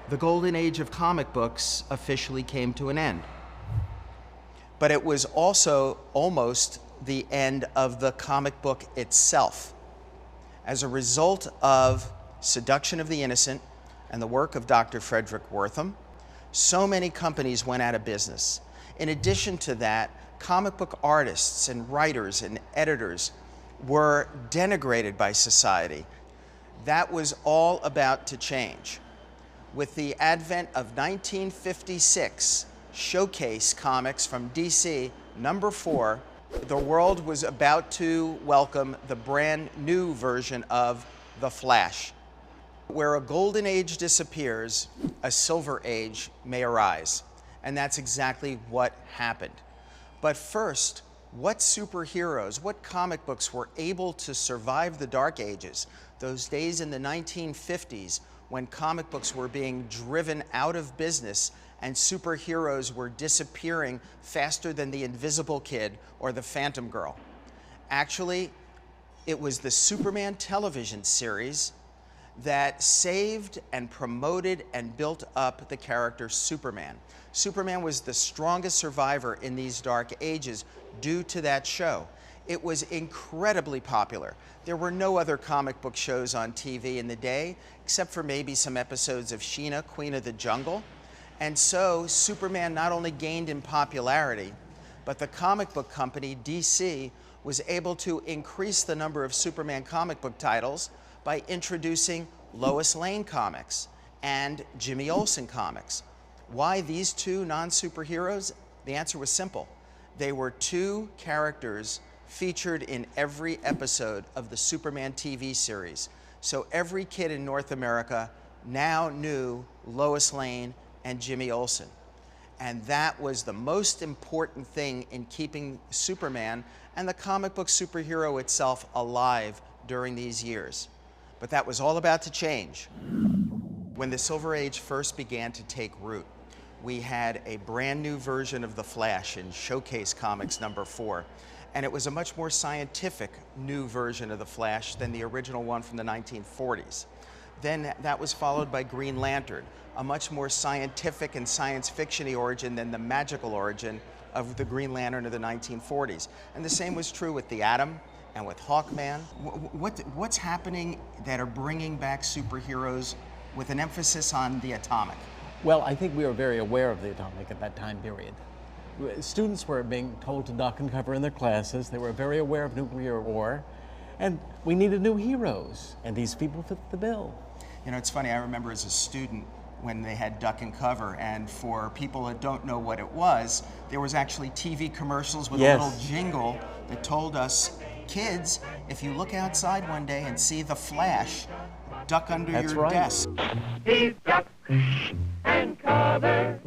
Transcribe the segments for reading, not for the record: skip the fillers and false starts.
the golden age of comic books officially came to an end. But it was also almost the end of the comic book itself. As a result of Seduction of the Innocent and the work of Dr. Frederick Wertham, so many companies went out of business. In addition to that, comic book artists and writers and editors were denigrated by society. That was all about to change. With the advent of 1956 Showcase Comics from DC, #4, the world was about to welcome the brand new version of The Flash. Where a golden age disappears, a silver age may arise. And that's exactly what happened. But first, what superheroes, what comic books were able to survive the Dark Ages, those days in the 1950s when comic books were being driven out of business and superheroes were disappearing faster than the Invisible Kid or the Phantom Girl? Actually, it was the Superman television series that saved and promoted and built up the character Superman. Superman was the strongest survivor in these dark ages due to that show. It was incredibly popular. There were no other comic book shows on TV in the day, except for maybe some episodes of Sheena, Queen of the Jungle. And so Superman not only gained in popularity, but the comic book company, DC, was able to increase the number of Superman comic book titles by introducing Lois Lane comics and Jimmy Olsen comics. Why these two non-superheroes? The answer was simple. They were two characters featured in every episode of the Superman TV series. So every kid in North America now knew Lois Lane and Jimmy Olsen. And that was the most important thing in keeping Superman and the comic book superhero itself alive during these years. But that was all about to change. When the Silver Age first began to take root, we had a brand new version of The Flash in Showcase Comics #4. And it was a much more scientific new version of The Flash than the original one from the 1940s. Then that was followed by Green Lantern, a much more scientific and science fiction-y origin than the magical origin of the Green Lantern of the 1940s. And the same was true with the Atom and with Hawkman. What's happening that are bringing back superheroes with an emphasis on the atomic? Well, I think we were very aware of the atomic at that time period. Students were being told to duck and cover in their classes. They were very aware of nuclear war, and we needed new heroes, and these people fit the bill. You know, it's funny, I remember as a student when they had duck and cover, and for people that don't know what it was, there was actually TV commercials with Yes. a little jingle that told us, kids, if you look outside one day and see the Flash, duck under That's your right. desk. And cover.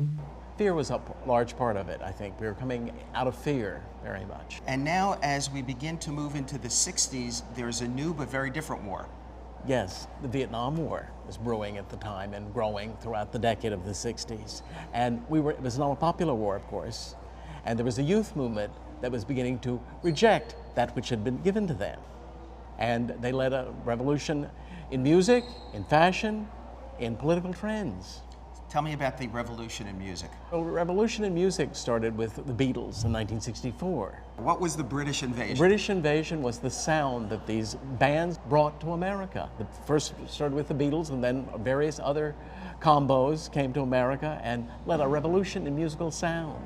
Fear was a large part of it, I think. We were coming out of fear very much. And now as we begin to move into the 60s, there's a new but very different war. Yes, the Vietnam War was brewing at the time and growing throughout the decade of the 60s. And it was not a popular war, of course. And there was a youth movement that was beginning to reject that which had been given to them. And they led a revolution in music, in fashion, in political trends. Tell me about the revolution in music. Well, the revolution in music started with the Beatles in 1964. What was the British invasion? The British invasion was the sound that these bands brought to America. The first started with the Beatles, and then various other combos came to America and led a revolution in musical sound.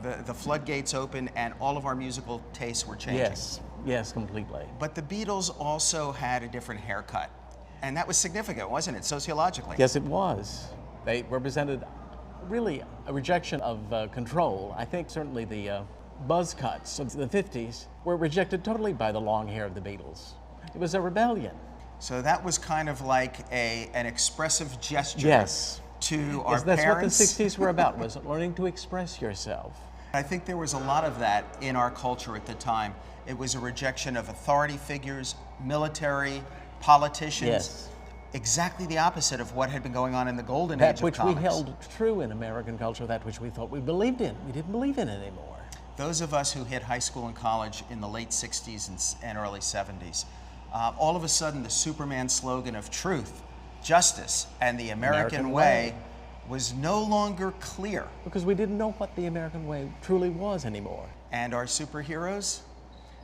The floodgates opened and all of our musical tastes were changing. Yes, yes, completely. But the Beatles also had a different haircut. And that was significant, wasn't it, sociologically? Yes, it was. They represented really a rejection of control. I think certainly the buzz cuts of the 50s were rejected totally by the long hair of the Beatles. It was a rebellion. So that was kind of like an expressive gesture Yes. to our That's parents. what the 60s were about, was learning to express yourself. I think there was a lot of that in our culture at the time. It was a rejection of authority figures, military, politicians. Yes. Exactly the opposite of what had been going on in the golden That age of which we comics. held true in American culture, that which we thought we believed in, we didn't believe in anymore. Those of us who hit high school and college in the late 60s and early 70s, all of a sudden the Superman slogan of truth justice and the American, American way way. was no longer clear. Because we didn't know what the American way truly was anymore. And our superheroes,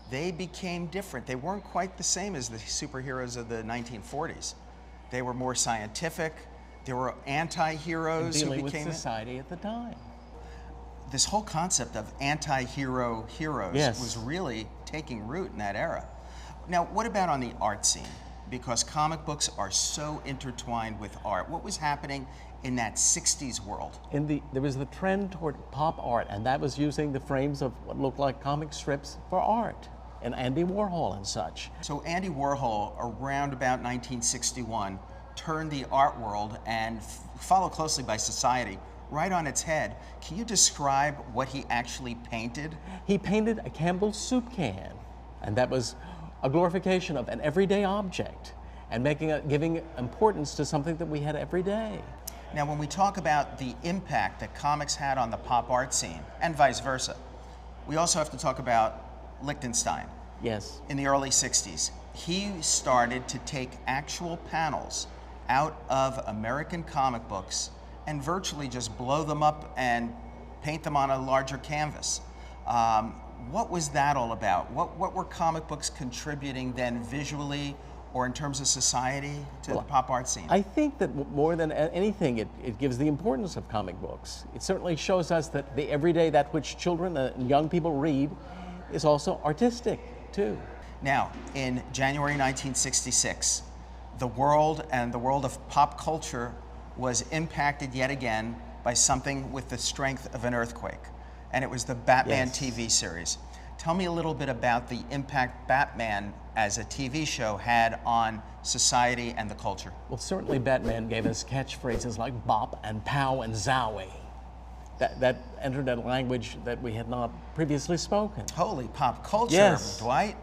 they became different. They weren't quite the same as the superheroes of the 1940s. They were more scientific. There were anti-heroes who Dealing with became society at the time. This whole concept of anti-hero heroes Yes. was really taking root in that era. Now, what about on the art scene? Because comic books are so intertwined with art. What was happening in that 60s world? There was the trend toward pop art, and that was using the frames of what looked like comic strips for art, and Andy Warhol and such. So Andy Warhol, around about 1961, turned the art world, and followed closely by society, right on its head. Can you describe what he actually painted? He painted a Campbell's soup can, and that was a glorification of an everyday object, and giving importance to something that we had every day. Now, when we talk about the impact that comics had on the pop art scene, and vice versa, we also have to talk about Lichtenstein. Yes. In the early 60s, he started to take actual panels out of American comic books and virtually just blow them up and paint them on a larger canvas. What was that all about? What were comic books contributing then visually or in terms of society to the pop art scene? I think that more than anything, it gives the importance of comic books. It certainly shows us that the everyday, that which children and young people read, is also artistic too. Now, in January 1966, the world and the world of pop culture was impacted yet again by something with the strength of an earthquake, and it was the Batman Yes. TV series. Tell me a little bit about the impact Batman as a TV show had on society and the culture. Well, certainly Batman gave us catchphrases like bop and pow and zowie. That entered a language that we had not previously spoken. Holy pop culture, Yes. Dwight.